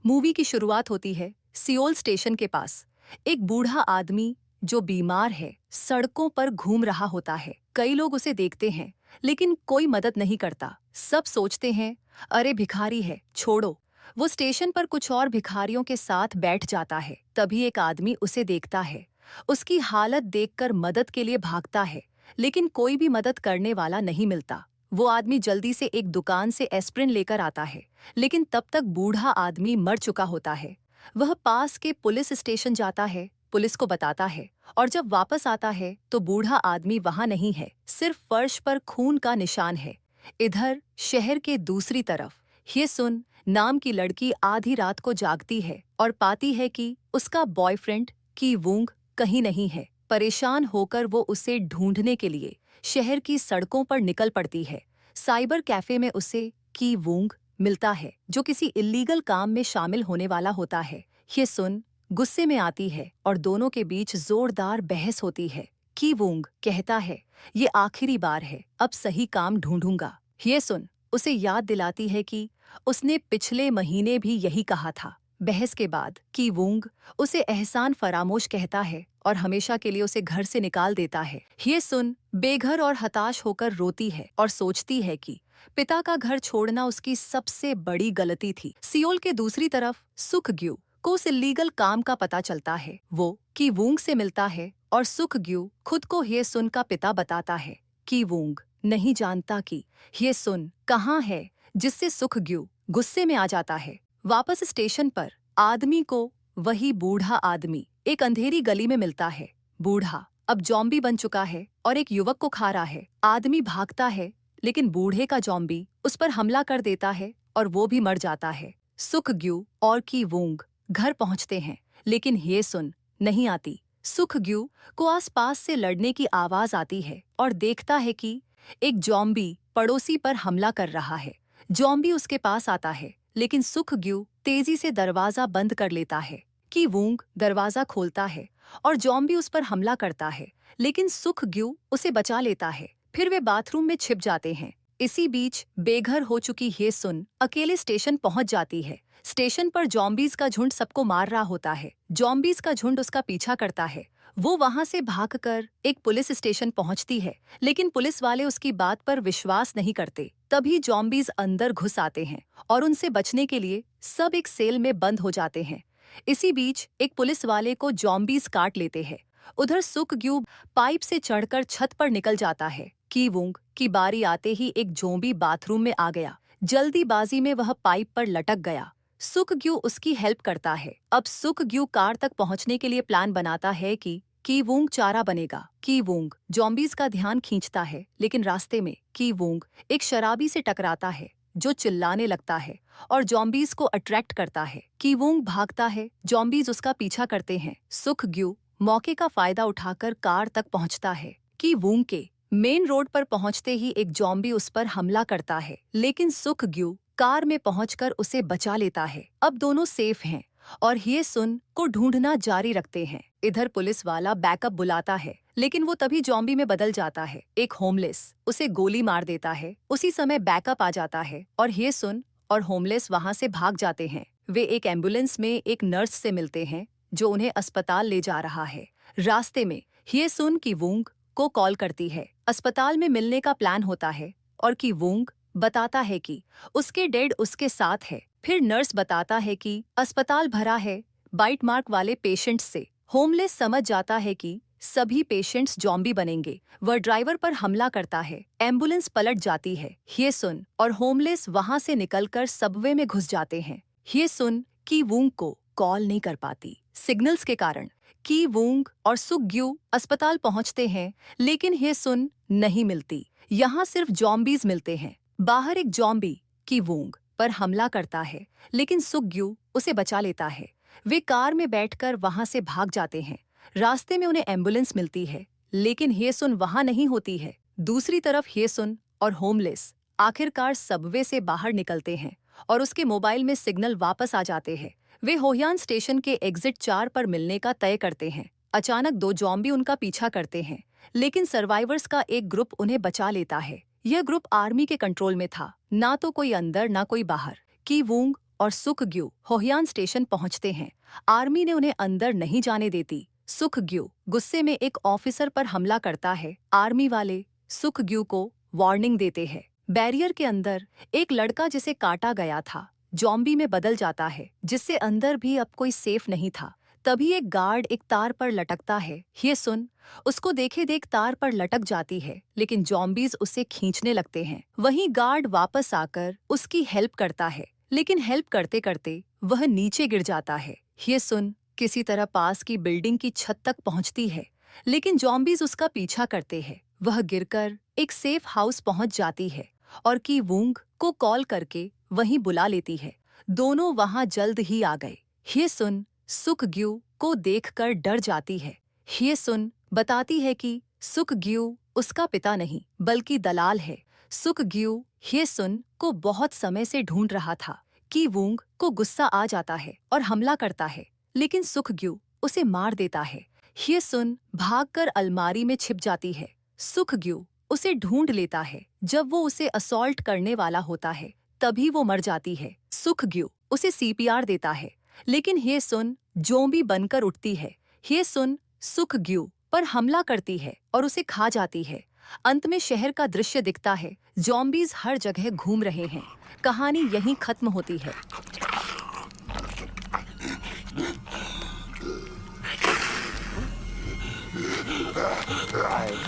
Movie की शुरुआत होती है सियोल स्टेशन के पास। एक बूढ़ा आदमी जो बीमार है सड़कों पर घूम रहा होता है। कई लोग उसे देखते हैं लेकिन कोई मदद नहीं करता। सब सोचते हैं अरे भिखारी है, छोड़ो। वो स्टेशन पर कुछ और भिखारियों के साथ बैठ जाता है। तभी एक आदमी उसे देखता है। उसकी हालत देखकर मदद के लिए भागता है, लेकिन कोई भी मदद करने वाला नहीं मिलता। वो आदमी जल्दी से एक दुकान से एस्प्रिन लेकर आता है, लेकिन तब तक बूढ़ा आदमी मर चुका होता है। वह पास के पुलिस स्टेशन जाता है, पुलिस को बताता है, और जब वापस आता है तो बूढ़ा आदमी वहां नहीं है, सिर्फ फर्श पर खून का निशान है। इधर शहर के दूसरी तरफ ये सुन नाम की लड़की आधी रात को जागती है और पाती है कि उसका बॉयफ्रेंड की वूंग कहीं नहीं है। परेशान होकर वो उसे ढूंढने के लिए शहर की सड़कों पर निकल पड़ती है। साइबर कैफे में उसे की वूंग मिलता है, जो किसी इल्लीगल काम में शामिल होने वाला होता है। ये सुन गुस्से में आती है और दोनों के बीच जोरदार बहस होती है। की वूंग कहता है, ये आखिरी बार है, अब सही काम ढूंढूंगा। ये सुन उसे याद दिलाती है कि उसने पिछले महीने भी यही कहा था। बहस के बाद की वूंग उसे एहसान फरामोश कहता है और हमेशा के लिए उसे घर से निकाल देता है। ये सुन बेघर और हताश होकर रोती है और सोचती है कि पिता का घर छोड़ना उसकी सबसे बड़ी गलती थी। सियोल के दूसरी तरफ सुख ग्यू को उस इल्लीगल काम का पता चलता है। वो की वूंग से मिलता है और सुख ग्यू खुद को ये सुन का पिता बताता है। की वूंग नहीं जानता कि ये सुन कहाँ है, जिससे सुख ग्यू गुस्से में आ जाता है। वापस स्टेशन पर आदमी को वही बूढ़ा आदमी एक अंधेरी गली में मिलता है। बूढ़ा अब जॉम्बी बन चुका है और एक युवक को खा रहा है। आदमी भागता है, लेकिन बूढ़े का जॉम्बी उस पर हमला कर देता है और वो भी मर जाता है। सुख ग्यू और की वूंग घर पहुंचते हैं, लेकिन ये सुन नहीं आती। सुख ग्यू को आसपास से लड़ने की आवाज आती है और देखता है कि एक जॉम्बी पड़ोसी पर हमला कर रहा है। जॉम्बी उसके पास आता है, लेकिन सुख ग्यू तेजी से दरवाजा बंद कर लेता है। की वूंग दरवाजा खोलता है और जॉम्बी उस पर हमला करता है, लेकिन सुख ग्यू उसे बचा लेता है। फिर वे बाथरूम में छिप जाते हैं। इसी बीच बेघर हो चुकी ये सुन अकेले स्टेशन पहुंच जाती है। स्टेशन पर जॉम्बीज का झुंड सबको मार रहा होता है। जॉम्बीज का झुंड उसका पीछा करता है। वो वहां से भागकर एक पुलिस स्टेशन पहुंचती है, लेकिन पुलिस वाले उसकी बात पर विश्वास नहीं करते। तभी जॉम्बीज अंदर घुस आते हैं और उनसे बचने के लिए सब एक सेल में बंद हो जाते हैं। इसी बीच एक पुलिस वाले को जॉम्बीज काट लेते हैं। उधर सुख ग्यू पाइप से चढ़कर छत पर निकल जाता है। की वूंग की बारी आते ही एक जोम्बी बाथरूम में आ गया। जल्दीबाजी में वह पाइप पर लटक गया। सुख ग्यू उसकी हेल्प करता है। अब सुख ग्यू कार तक पहुंचने के लिए प्लान बनाता है कि की वूंग चारा बनेगा। की वूंग जॉम्बीज का ध्यान खींचता है, लेकिन रास्ते में की वूंग एक शराबी से टकराता है जो चिल्लाने लगता है और जॉम्बीज को अट्रैक्ट करता है। की वूंग भागता है, जॉम्बीज उसका पीछा करते हैं। सुख ग्यू मौके का फायदा उठाकर कार तक पहुंचता है। की वूंग के मेन रोड पर पहुंचते ही एक जॉम्बी उस पर हमला करता है, लेकिन सुख ग्यू कार में पहुंचकर उसे बचा लेता है। अब दोनों सेफ हैं और ये सुन को ढूंढना जारी रखते हैं। इधर पुलिस वाला बैकअप बुलाता है, लेकिन वो तभी जॉम्बी में बदल जाता है। एक होमलेस उसे गोली मार देता है। उसी समय बैकअप आ जाता है और ये सुन और होमलेस वहां से भाग जाते हैं। वे एक एम्बुलेंस में एक नर्स से मिलते हैं जो उन्हें अस्पताल ले जा रहा है। रास्ते में ये सुन की वूंग को कॉल करती है। अस्पताल में मिलने का प्लान होता है और की वूंग बताता है कि उसके डेड उसके साथ है। फिर नर्स बताता है कि अस्पताल भरा है बाइट मार्क वाले पेशेंट्स से। होमलेस समझ जाता है कि सभी पेशेंट्स जॉम्बी बनेंगे। वह ड्राइवर पर हमला करता है। एम्बुलेंस पलट जाती है। ये सुन और होमलेस वहां से निकलकर सबवे में घुस जाते हैं। ये सुन की वूंग को कॉल नहीं कर पाती सिग्नल्स के कारण। की वूंग और सुख ग्यू अस्पताल पहुंचते हैं, लेकिन ये सुन नहीं मिलती। यहाँ सिर्फ जॉम्बीज मिलते हैं। बाहर एक जॉम्बी की वूंग पर हमला करता है, लेकिन सुख ग्यू उसे बचा लेता है। वे कार में बैठकर वहां से भाग जाते हैं। रास्ते में उन्हें एम्बुलेंस मिलती है, लेकिन ये सुन वहां नहीं होती है। दूसरी तरफ ये सुन और होमलेस आखिरकार सबवे से बाहर निकलते हैं और उसके मोबाइल में सिग्नल वापस आ जाते हैं। वे होयान स्टेशन के एग्जिट 4 पर मिलने का तय करते हैं। अचानक 2 जॉम्बी उनका पीछा करते हैं, लेकिन सर्वाइवर्स का एक ग्रुप उन्हें बचा लेता है। यह ग्रुप आर्मी के कंट्रोल में था, ना तो कोई अंदर ना कोई बाहर। की वूंग और सुखग्यू होहियान स्टेशन पहुंचते हैं। आर्मी ने उन्हें अंदर नहीं जाने देती। सुखग्यू गुस्से में एक ऑफिसर पर हमला करता है। आर्मी वाले सुखग्यू को वार्निंग देते हैं। बैरियर के अंदर एक लड़का जिसे काटा गया था जॉम्बी में बदल जाता है, जिससे अंदर भी अब कोई सेफ नहीं था। तभी एक गार्ड एक तार पर लटकता है। ये सुन उसको देखे देख तार पर लटक जाती है, लेकिन जॉम्बीज उसे खींचने लगते हैं। वहीं गार्ड वापस आकर उसकी हेल्प करता है, लेकिन हेल्प करते करते वह नीचे गिर जाता है। ये सुन किसी तरह पास की बिल्डिंग की छत तक पहुंचती है, लेकिन जॉम्बीज उसका पीछा करते हैं। वह गिरकर एक सेफ हाउस पहुंच जाती है और की वूंग को कॉल करके वहीं बुला लेती है। दोनों वहां जल्द ही आ गए। ये सुन सुखग्यू को देखकर डर जाती है। ये सुन बताती है कि सुखग्यू उसका पिता नहीं बल्कि दलाल है। सुखग्यू ये सुन को बहुत समय से ढूंढ रहा था। की वूंग को गुस्सा आ जाता है और हमला करता है, लेकिन सुखग्यू उसे मार देता है। ये सुन भागकर अलमारी में छिप जाती है। सुखग्यू उसे ढूंढ लेता है। जब वो उसे असॉल्ट करने वाला होता है तभी वो मर जाती है। सुखग्यू उसे सीपीआर देता है, लेकिन ये सुन जोम्बी बनकर उठती है। ये सुन सुखग्यू पर हमला करती है और उसे खा जाती है। अंत में शहर का दृश्य दिखता है। जॉम्बीज हर जगह घूम रहे हैं। कहानी यहीं खत्म होती है।